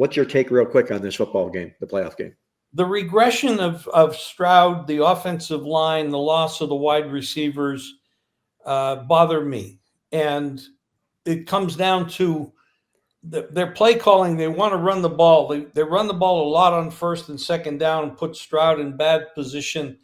What's your take real quick on this football game, the playoff game? The regression of Stroud, the offensive line, the loss of the wide receivers bother me. And it comes down to their play calling. They want to run the ball. They run the ball a lot on first and second down and put Stroud in bad position,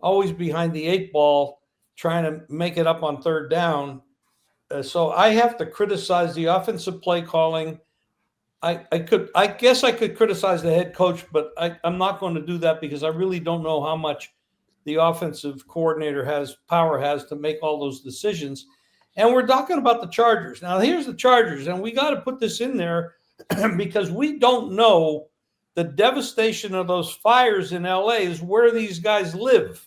always behind the 8 ball, trying to make it up on third down. So I have to criticize the offensive play calling. I guess I could criticize the head coach, but I'm not going to do that because I really don't know how much the offensive coordinator has to make all those decisions. And we're talking about the Chargers. Now, here's the Chargers, and we got to put this in there because we don't know the devastation of those fires in LA is where these guys live.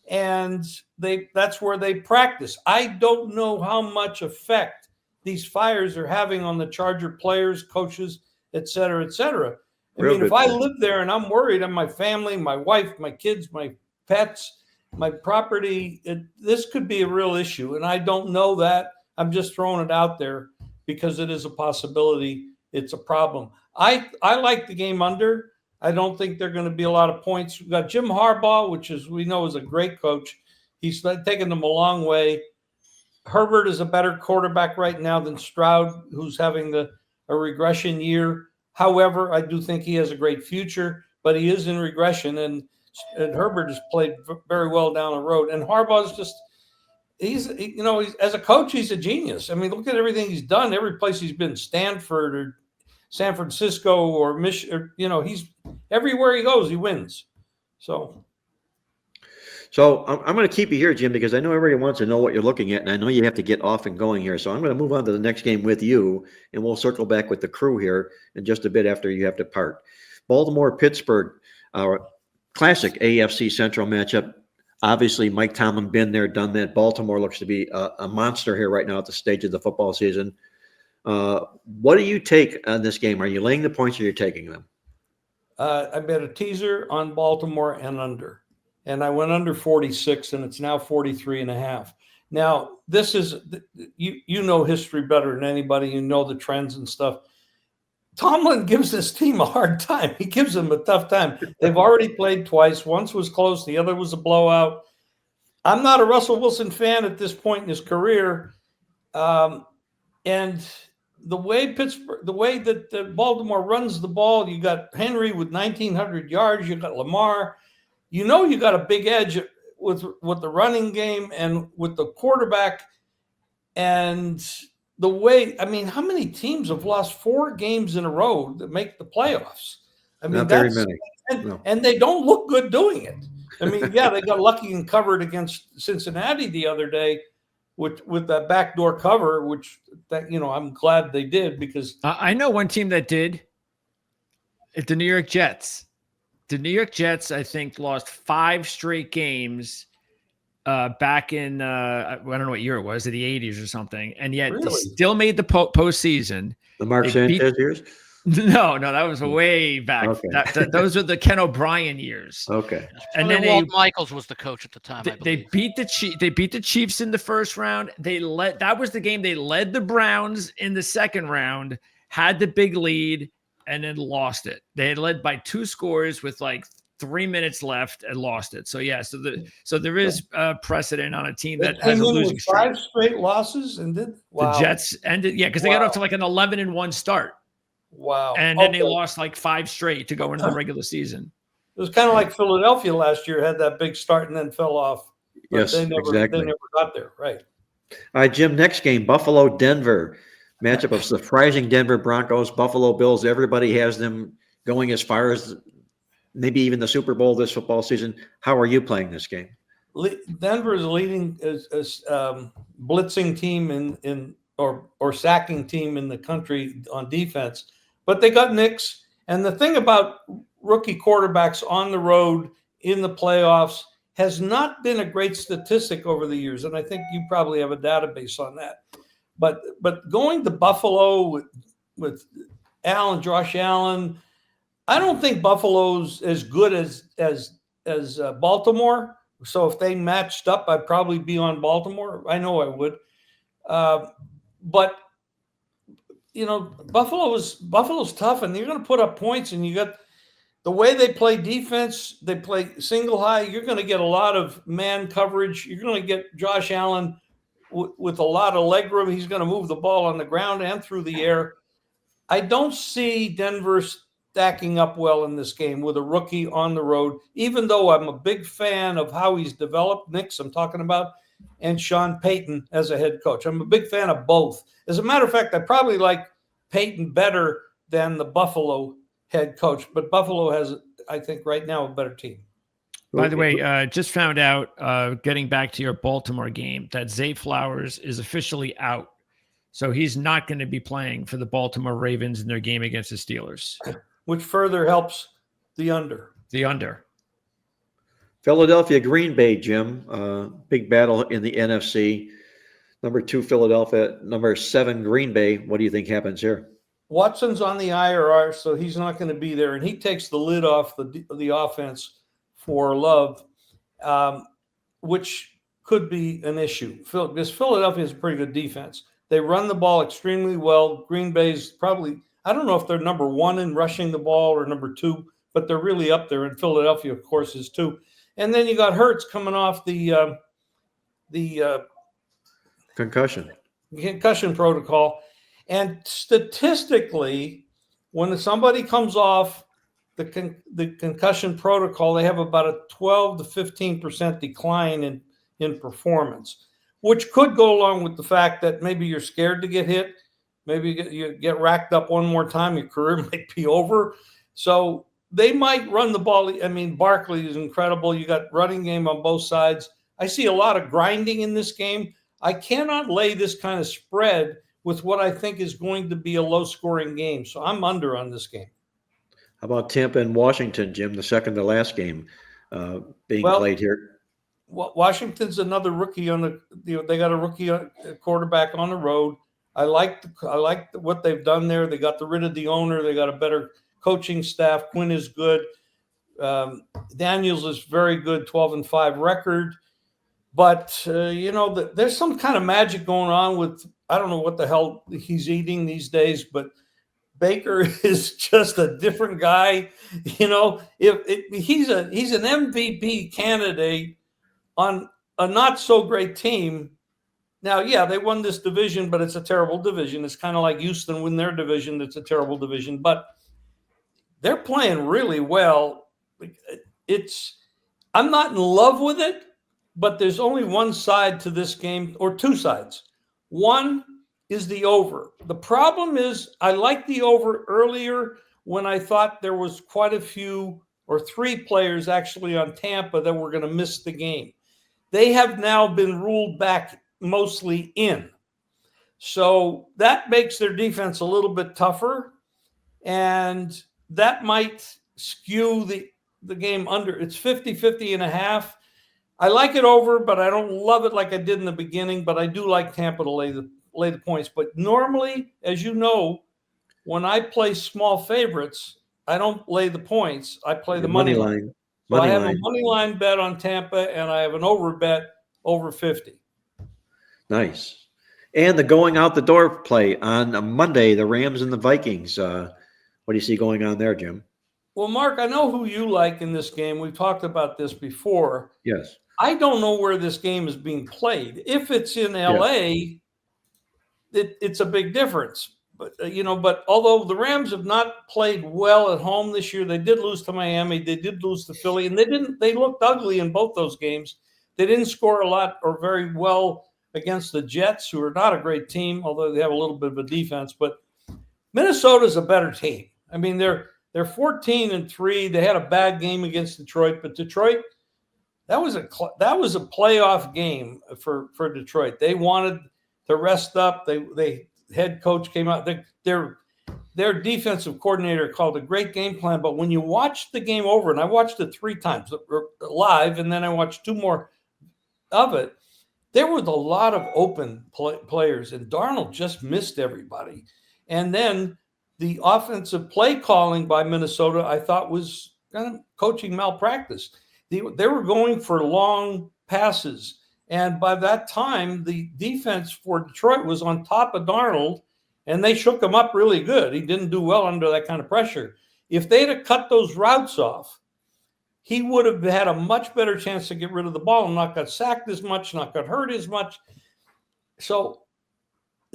And that's where they practice. I don't know how much effect these fires are having on the Charger players, coaches, et cetera, et cetera. If I live there and I'm worried, and my family, my wife, my kids, my pets, my property, this could be a real issue. And I don't know that. I'm just throwing it out there because it is a possibility. It's a problem. I like the game under. I don't think they're going to be a lot of points. We've got Jim Harbaugh, which we know is a great coach. He's taken them a long way. Herbert is a better quarterback right now than Stroud, who's having a regression year. However, I do think he has a great future, but he is in regression, and Herbert has played very well down the road. And Harbaugh's he's as a coach, he's a genius. Look at everything he's done. Every place he's been, Stanford or San Francisco or Michigan, he's everywhere he goes, he wins. So I'm going to keep you here, Jim, because I know everybody wants to know what you're looking at, and I know you have to get off and going here. So I'm going to move on to the next game with you, and we'll circle back with the crew here in just a bit after you have to part. Baltimore-Pittsburgh, classic AFC Central matchup. Obviously, Mike Tomlin been there, done that. Baltimore looks to be a monster here right now at the stage of the football season. What do you take on this game? Are you laying the points or are you taking them? I bet a teaser on Baltimore and under. And I went under 46, and it's now 43.5. Now, this is, you know history better than anybody. You know the trends and stuff. Tomlin gives this team a hard time. He gives them a tough time. They've already played twice. Once was close. The other was a blowout. I'm not a Russell Wilson fan at this point in his career. And the way that Baltimore runs the ball, you got Henry with 1,900 yards. You got Lamar. You got a big edge with the running game and with the quarterback. And the way, how many teams have lost 4 games in a row that make the playoffs? Not very many. And they don't look good doing it. They got lucky and covered against Cincinnati the other day with that backdoor cover, which I'm glad they did because I know one team that did. The New York Jets. The New York Jets, I think, lost 5 straight games back in, I don't know what year it was, in the 80s or something. And yet they still made the postseason. The Mark Sanchez years? No, that was way back. Okay. Those are the Ken O'Brien years. Okay. And then Walt Michaels was the coach at the time. They beat the Chiefs in the first round. That was the game they led the Browns in the second round, had the big lead, and then lost it. They had led by 2 scores with 3 minutes left and lost it. So there is precedent on a team that has a losing streak. 5 straight losses and did the Jets ended because they got off to an 11-1 start. Wow. And then they lost 5 straight to go into the regular season. It was kind of like Philadelphia last year, had that big start and then fell off. Yes, exactly. They never got there, right? All right, Jim, next game, Buffalo-Denver. Matchup of surprising Denver Broncos, Buffalo Bills. Everybody has them going as far as maybe even the Super Bowl this football season. How are you playing this game? Denver is leading blitzing team or sacking team in the country on defense, but they got nicks. And the thing about rookie quarterbacks on the road in the playoffs has not been a great statistic over the years, and I think you probably have a database on that. But going to Buffalo with Josh Allen, I don't think Buffalo's as good as Baltimore. So if they matched up, I'd probably be on Baltimore. I know I would. But Buffalo's tough, and you're going to put up points, and you got the way they play defense. They play single high. You're going to get a lot of man coverage. You're going to get Josh Allen with a lot of leg room. He's going to move the ball on the ground and through the air. I don't see Denver stacking up well in this game with a rookie on the road, even though I'm a big fan of how he's developed. Knicks, I'm talking about, and Sean Payton as a head coach. I'm a big fan of both. As a matter of fact, I probably like Payton better than the Buffalo head coach, but Buffalo has, I think, right now a better team. By the way, just found out, getting back to your Baltimore game, that Zay Flowers is officially out. So he's not going to be playing for the Baltimore Ravens in their game against the Steelers. Which further helps the under. The under. Philadelphia, Green Bay, Jim. Big battle in the NFC. Number 2, Philadelphia. Number 7, Green Bay. What do you think happens here? Watson's on the IR, so he's not going to be there, and he takes the lid off the offense for Love, which could be an issue. Because Philadelphia has a pretty good defense. They run the ball extremely well. Green Bay's probably, I don't know if they're number 1 in rushing the ball or number 2, but they're really up there. And Philadelphia, of course, is 2. And then you got Hurts coming off the concussion protocol. And statistically, when somebody comes off the concussion protocol, they have about a 12 to 15% decline in performance, which could go along with the fact that maybe you're scared to get hit. Maybe you get racked up one more time, your career might be over. So they might run the ball. I mean, Barkley is incredible. You got running game on both sides. I see a lot of grinding in this game. I cannot lay this kind of spread with what I think is going to be a low-scoring game. So I'm under on this game. How about Tampa and Washington, Jim, the second to last game being played here? Washington's another rookie on they got a rookie quarterback on the road. I like what they've done there. They got rid of the owner. They got a better coaching staff. Quinn is good. Daniels is very good, 12-5 record. But there's some kind of magic going on with, I don't know what the hell he's eating these days, but Baker is just a different guy. If he's an MVP candidate on a not so great team. Now, yeah, they won this division, but it's a terrible division. It's kind of like Houston win their division. It's a terrible division, but they're playing really well. I'm not in love with it, but there's only one side to this game, or two sides. One is the over. The problem is I liked the over earlier when I thought there was quite a few or 3 players actually on Tampa that were going to miss the game. They have now been ruled back mostly in. So that makes their defense a little bit tougher, and that might skew the game under. It's 50-50.5. I like it over, but I don't love it like I did in the beginning, but I do like Tampa to lay the points. But normally, as you know, when I play small favorites, I don't lay the points. I play the money line. So I have a money line bet on Tampa, and I have an over bet over 50. Nice. And the going out the door play on a Monday, the Rams and the Vikings. What do you see going on there, Jim? Well, Mark, I know who you like in this game. We've talked about this before. Yes. I don't know where this game is being played. If it's in LA, it's a big difference. But although the Rams have not played well at home this year, they did lose to Miami, they did lose to Philly, and they looked ugly in both those games. They didn't score a lot or very well against the Jets, who are not a great team, although they have a little bit of a defense. But Minnesota's a better team. I mean, they're 14-3. They had a bad game against Detroit, but Detroit, that was a playoff game for Detroit. They wanted to rest up. They head coach came out. Their defensive coordinator called a great game plan. But when you watch the game over, and I watched it 3 times live, and then I watched 2 more of it, there was a lot of open players, and Darnold just missed everybody. And then the offensive play calling by Minnesota, I thought, was kind of coaching malpractice. They were going for long passes. And by that time, the defense for Detroit was on top of Darnold, and they shook him up really good. He didn't do well under that kind of pressure. If they'd have cut those routes off, he would have had a much better chance to get rid of the ball and not got sacked as much, not got hurt as much. So,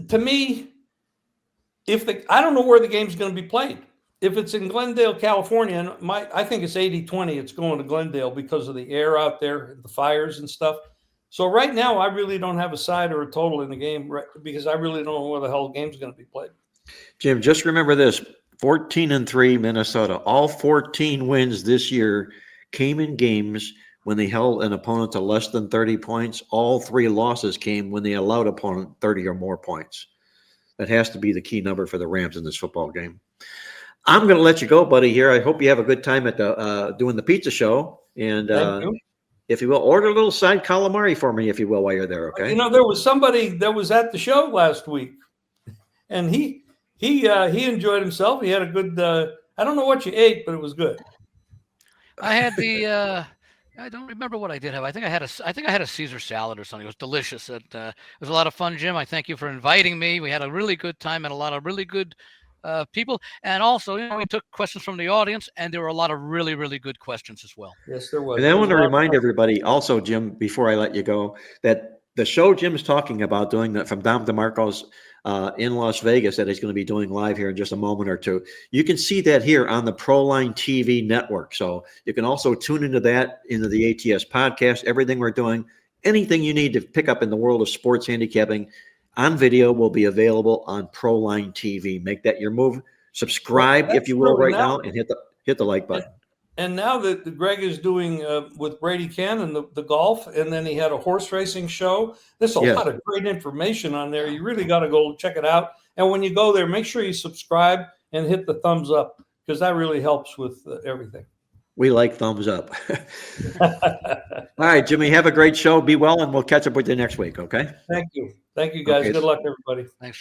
to me, I don't know where the game's going to be played. If it's in Glendale, California, and I think it's 80-20, it's going to Glendale because of the air out there, the fires and stuff. So right now, I really don't have a side or a total in the game because I really don't know where the hell the game's going to be played. Jim, just remember this: 14-3 Minnesota. All 14 wins this year came in games when they held an opponent to less than 30 points. All 3 losses came when they allowed opponent 30 or more points. That has to be the key number for the Rams in this football game. I'm going to let you go, buddy, here. I hope you have a good time at the doing the pizza show. And if you will, order a little side calamari for me, if you will, while you're there, okay? There was somebody that was at the show last week, and he enjoyed himself. He had a good I don't know what you ate, but it was good. I had the I don't remember what I did have. I think I had a Caesar salad or something. It was delicious. It was a lot of fun, Jim. I thank you for inviting me. We had a really good time and a lot of really good people. And also, we took questions from the audience, and there were a lot of really, really good questions as well. Yes, there was. And I want to remind everybody also, Jim, before I let you go, that the show Jim's talking about doing that from Dom DeMarco's in Las Vegas that he's going to be doing live here in just a moment or two. You can see that here on the Proline TV network. So you can also tune into that, into the ATS podcast, everything we're doing, anything you need to pick up in the world of sports handicapping on video will be available on Proline TV. Make that your move. Subscribe, if you will, right now, and hit the like button. And now that Greg is doing with Brady Ken and the golf, and then he had a horse racing show. There's a lot of great information on there. You really got to go check it out. And when you go there, make sure you subscribe and hit the thumbs up because that really helps with everything. We like thumbs up. All right, Jimmy, have a great show. Be well, and we'll catch up with you next week, okay? Thank you. Thank you, guys. Okay. Good luck, everybody. Thanks.